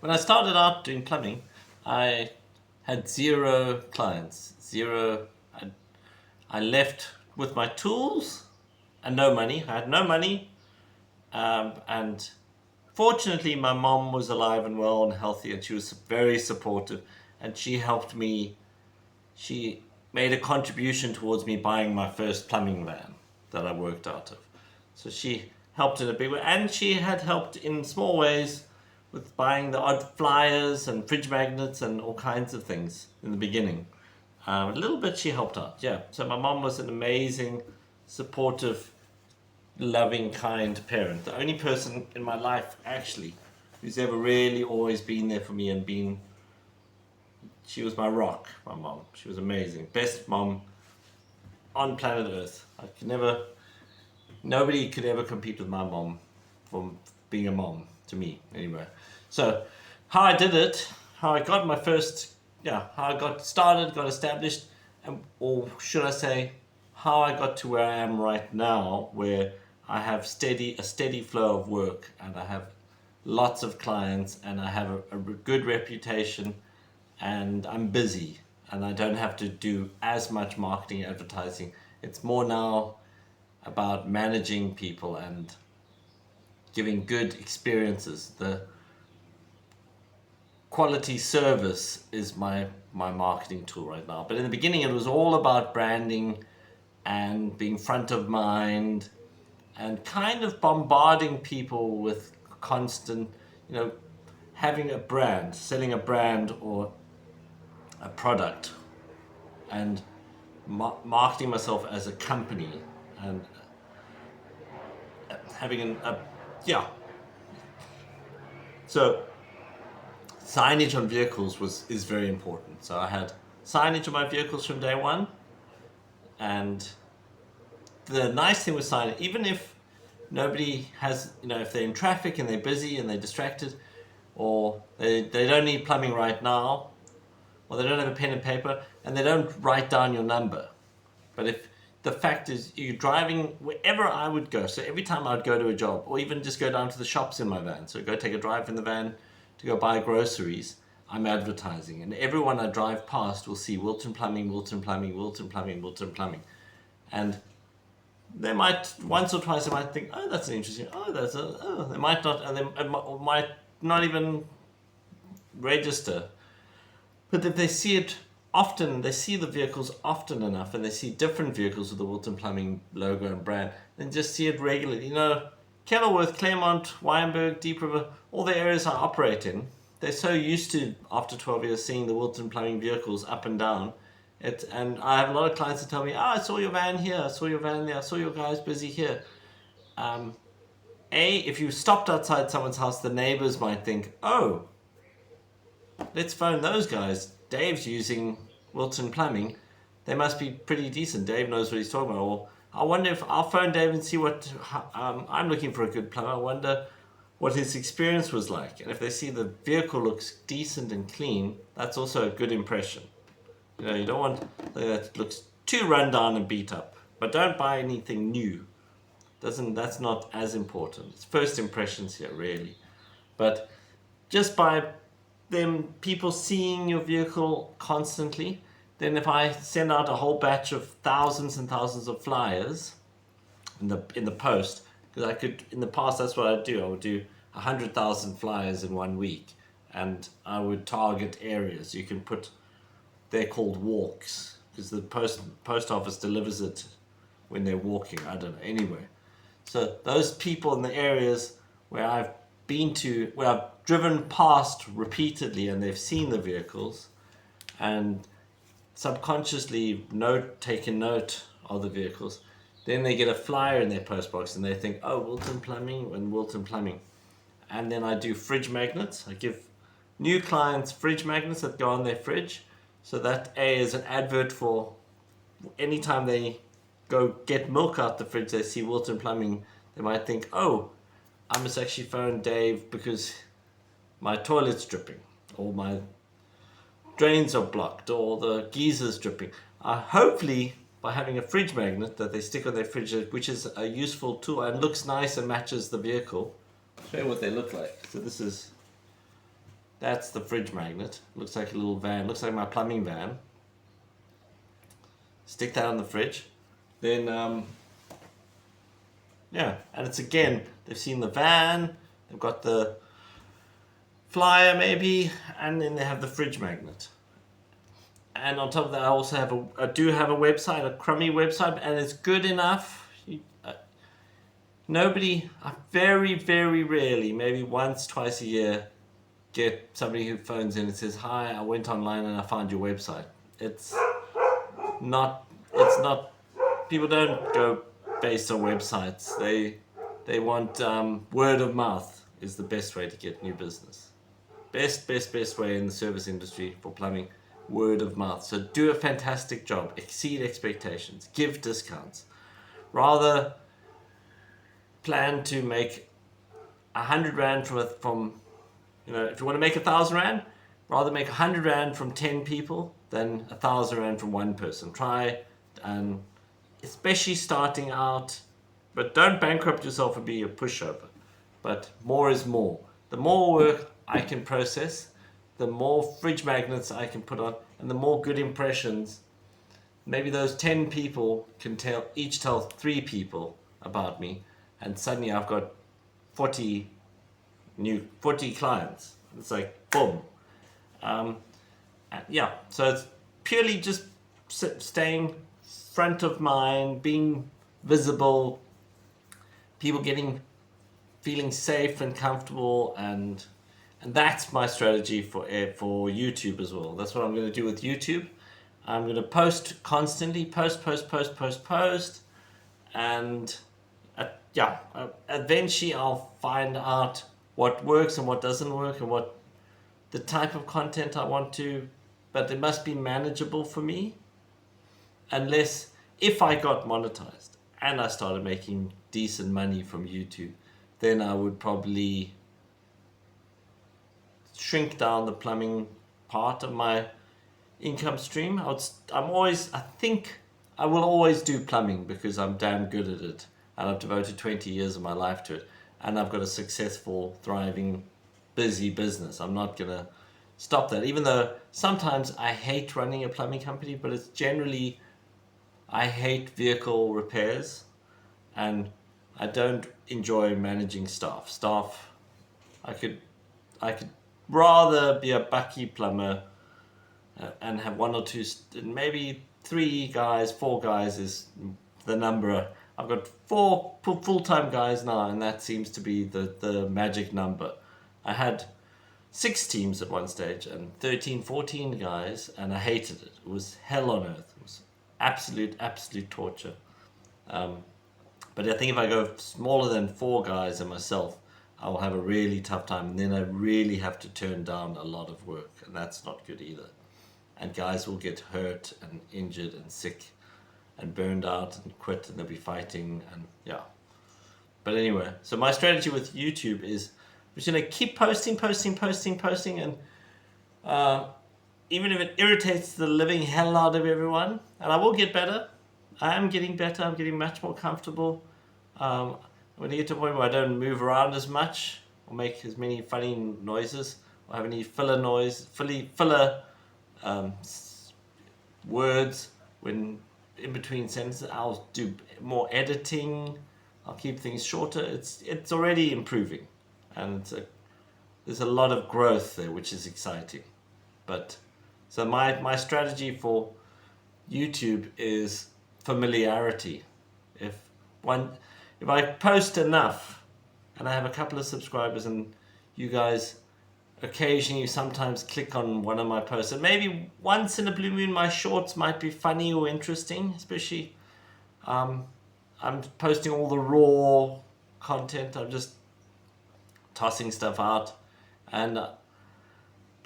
When I started out doing plumbing, I had zero clients. Zero. I left with my tools and no money. I had no money, and fortunately, my mom was alive and well and healthy, and she was very supportive, and she helped me. She made a contribution towards me buying my first plumbing van that I worked out of. So she helped in a big way, and she had helped in small ways with buying the odd flyers and fridge magnets and all kinds of things in the beginning. A little bit she helped out, yeah. So my mom was an amazing, supportive, loving, kind parent. The only person in my life, actually, who's ever really always been there for me and been. She was my rock, my mom. She was amazing. Best mom on planet Earth. Nobody could ever compete with my mom from being a mom, to me, anyway. So, how I did it, how I got my first, how I got started, got established, or should I say, how I got to where I am right now, where I have a steady flow of work, and I have lots of clients, and I have a good reputation, and I'm busy, and I don't have to do as much marketing and advertising. It's more now about managing people and giving good experiences. The quality service is my marketing tool right now. But in the beginning, it was all about branding and being front of mind and kind of bombarding people with constant, having a brand, selling a brand or a product, and marketing myself as a company, and having so signage on vehicles is very important. So I had signage on my vehicles from day one, and the nice thing with signage, even if nobody has, if they're in traffic and they're busy and they're distracted, or they don't need plumbing right now, or they don't have a pen and paper, and they don't write down your number. But if the fact is you're driving wherever I would go, so every time I would go to a job, or even just go down to the shops in my van, so go take a drive in the van to go buy groceries, I'm advertising. And everyone I drive past will see Wilton Plumbing, Wilton Plumbing, Wilton Plumbing, Wilton Plumbing. And they might, once or twice, they might think, oh, that's interesting, they might not, and they might not even register. But if they see it often, they see the vehicles often enough, and they see different vehicles with the Wilton Plumbing logo and brand, and just see it regularly. Kenilworth, Claremont, Wynberg, Deep River, all the areas I operate in, they're so used to, after 12 years, seeing the Wilton Plumbing vehicles up and down. And I have a lot of clients that tell me, I saw your van here, I saw your van there, I saw your guys busy here. If you stopped outside someone's house, the neighbors might think, oh, let's phone those guys. Dave's using Wilton Plumbing. They must be pretty decent. Dave knows what he's talking about. Or I wonder if I'll phone Dave and see what I'm looking for a good plumber. I wonder what his experience was like. And if they see the vehicle looks decent and clean, that's also a good impression. You don't want something that looks too run down and beat up. But don't buy anything new. That's not as important. It's first impressions here, really. But just by people seeing your vehicle constantly, then if I send out a whole batch of thousands and thousands of flyers in the post, because I could, in the past, that's what I'd do. I would do 100,000 flyers in 1 week, and I would target areas. You can put, they're called walks, because the post office delivers it when they're walking. I don't know. Anyway, so those people in the areas where I've been to, where I've driven past repeatedly, and they've seen the vehicles, and subconsciously taken note of the vehicles, then they get a flyer in their post box and they think, oh, Wilton Plumbing and Wilton Plumbing. And then I do fridge magnets. I give new clients fridge magnets that go on their fridge. So that is an advert for anytime they go get milk out the fridge, they see Wilton Plumbing, they might think, oh, I must actually phone Dave because my toilet's dripping, or my drains are blocked, or the geezer's dripping. Hopefully, by having a fridge magnet that they stick on their fridge, which is a useful tool and looks nice and matches the vehicle. I'll show you what they look like. So this That's the fridge magnet. Looks like a little van. Looks like my plumbing van. Stick that on the fridge. Then, yeah. And it's again, they've seen the van. They've got the flyer maybe. And then they have the fridge magnet. And on top of that, I also have I do have a website, a crummy website. And it's good enough. Nobody, very, very rarely, maybe once, twice a year, get somebody who phones in and says, "Hi, I went online and I found your website." It's not, people don't go based on websites. They want word of mouth is the best way to get new business. Best way in the service industry for plumbing, word of mouth. So do a fantastic job, exceed expectations, give discounts. Rather plan to make 100 Rand from if you want to make 1,000 Rand, rather make 100 Rand from 10 people than 1,000 Rand from one person. Try, and especially starting out, but don't bankrupt yourself and be a pushover. But more is more. The more work I can process, the more fridge magnets I can put on, and the more good impressions. Maybe those 10 people can each tell 3 people about me, and suddenly I've got 40 clients. It's like boom. So it's purely just staying front of mind, being visible, people feeling safe and comfortable, and that's my strategy for YouTube as well. That's what I'm going to do with YouTube. I'm going to post constantly, post, and eventually I'll find out what works and what doesn't work and what the type of content I want to, but it must be manageable for me. Unless, if I got monetized and I started making decent money from YouTube, then I would probably shrink down the plumbing part of my income stream. I think I will always do plumbing because I'm damn good at it, and I've devoted 20 years of my life to it, and I've got a successful, thriving, busy business. I'm not gonna stop that, even though sometimes I hate running a plumbing company, but it's generally, I hate vehicle repairs, and I don't enjoy managing staff. I could rather be a bucky plumber and have 1 or 2, maybe 3 guys, 4 guys is the number. I've got 4 full-time guys now, and that seems to be the magic number. I had 6 teams at one stage and 13, 14 guys, and I hated it. It was hell on earth. It was absolute torture. But I think if I go smaller than 4 guys and myself, I will have a really tough time, and then I really have to turn down a lot of work, and that's not good either. And guys will get hurt and injured and sick and burned out and quit, and they'll be fighting, and yeah. But anyway, so my strategy with YouTube is I'm just going to keep posting, and even if it irritates the living hell out of everyone, and I will get better. I am getting better. I'm getting much more comfortable. I'm going to get to a point where I don't move around as much or make as many funny noises or have any filler words when in between sentences. I'll do more editing. I'll keep things shorter. It's already improving, and there's a lot of growth there, which is exciting. But so my strategy for YouTube is familiarity. If I post enough and I have a couple of subscribers, and you guys occasionally sometimes click on one of my posts, and maybe once in a blue moon my shorts might be funny or interesting, especially I'm posting all the raw content. I'm just tossing stuff out, and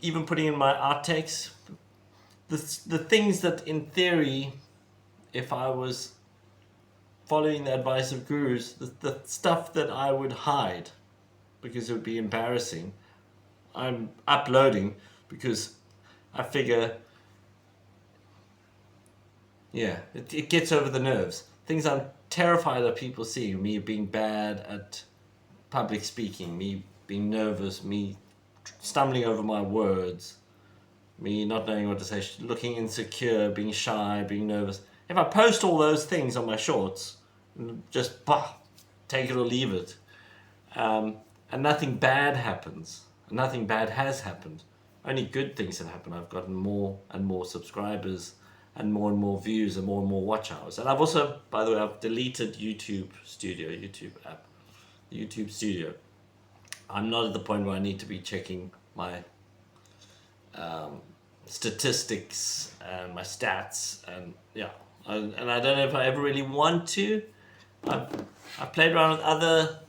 even putting in my outtakes, the things that in theory, if I was following the advice of gurus, the stuff that I would hide because it would be embarrassing, I'm uploading because I figure, it gets over the nerves. Things I'm terrified of people seeing, me being bad at public speaking, me being nervous, me stumbling over my words, me not knowing what to say, looking insecure, being shy, being nervous. If I post all those things on my shorts, just take it or leave it, and nothing bad happens, nothing bad has happened. Only good things have happened. I've gotten more and more subscribers and more views and more watch hours. And I've also, by the way, I've deleted YouTube app, YouTube Studio. I'm not at the point where I need to be checking my statistics and my stats, and and I don't know if I ever really want to. I've played around with other.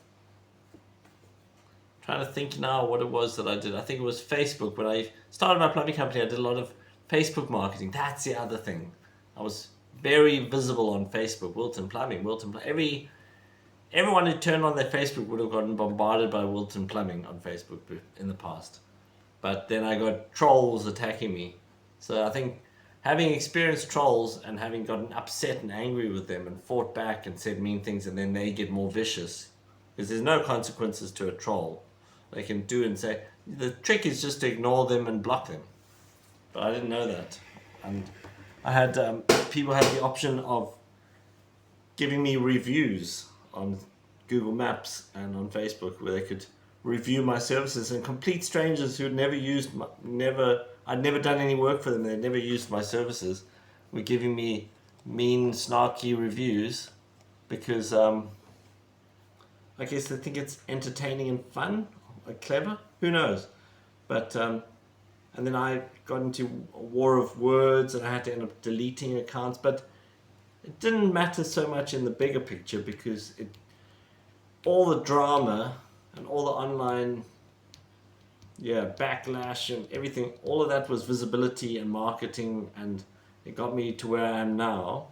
Trying to think now what it was that I did. I think it was Facebook. When I started my plumbing company, I did a lot of Facebook marketing. That's the other thing. I was very visible on Facebook. Wilton Plumbing. Everyone who turned on their Facebook would have gotten bombarded by Wilton Plumbing on Facebook in the past. But then I got trolls attacking me. So I think having experienced trolls and having gotten upset and angry with them and fought back and said mean things, and then they get more vicious, because there's no consequences to a troll. They can do and say. The trick is just to ignore them and block them. But I didn't know that. And I had people had the option of giving me reviews on Google Maps and on Facebook, where they could review my services, and complete strangers who had I'd never done any work for them, they'd never used my services, were giving me mean, snarky reviews because I guess they think it's entertaining and fun, or clever, who knows. But and then I got into a war of words, and I had to end up deleting accounts, but it didn't matter so much in the bigger picture, because all the drama and all the online backlash and everything, all of that was visibility and marketing, and it got me to where I am now,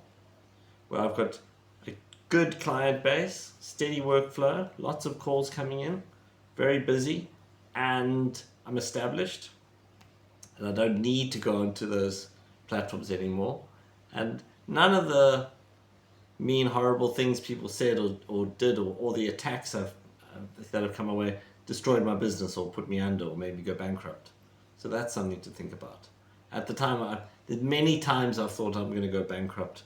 where I've got a good client base, steady workflow, lots of calls coming in, very busy, and I'm established, and I don't need to go onto those platforms anymore, and none of the mean, horrible things people said or did, or the attacks that have come my way, destroyed my business or put me under or made me go bankrupt. So that's something to think about. At the time, many times I've thought I'm going to go bankrupt,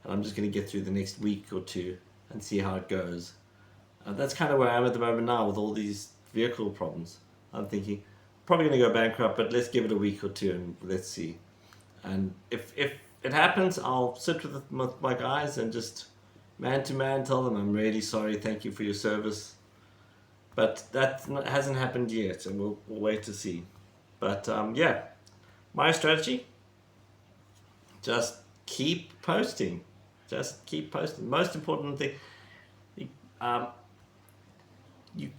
and I'm just going to get through the next week or two and see how it goes. That's kind of where I am at the moment now with all these vehicle problems. I'm thinking, probably going to go bankrupt, but let's give it a week or two and let's see. And if it happens, I'll sit with my guys and just man to man tell them I'm really sorry, thank you for your service. But that hasn't happened yet, and we'll wait to see. But my strategy, just keep posting. Just keep posting. Most important thing, you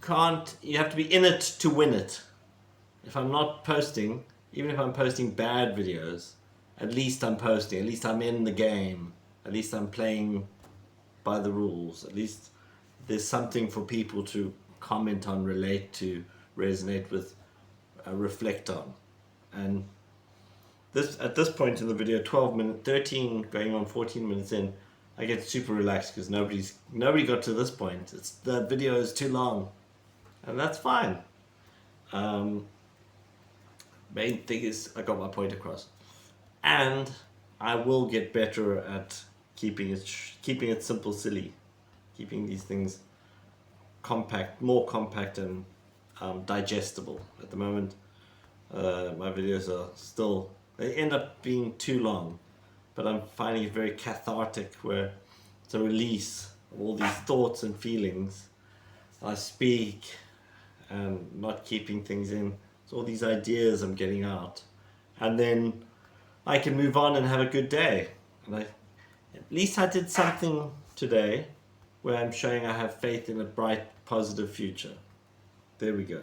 have to be in it to win it. If I'm not posting, even if I'm posting bad videos, at least I'm posting, at least I'm in the game, at least I'm playing by the rules, at least there's something for people to comment on, relate to, resonate with, reflect on. And at this point in the video, 13 going on 14 minutes in, I get super relaxed because nobody got to this point. The video is too long, and that's fine. Main thing is I got my point across, and I will get better at keeping it simple, silly, keeping these things more compact and digestible. At the moment, my videos are they end up being too long, but I'm finding it very cathartic, where it's a release of all these thoughts and feelings. I speak and not keeping things in. It's all these ideas I'm getting out, and then I can move on and have a good day. And at least I did something today where I'm showing I have faith in a bright, positive future. There we go.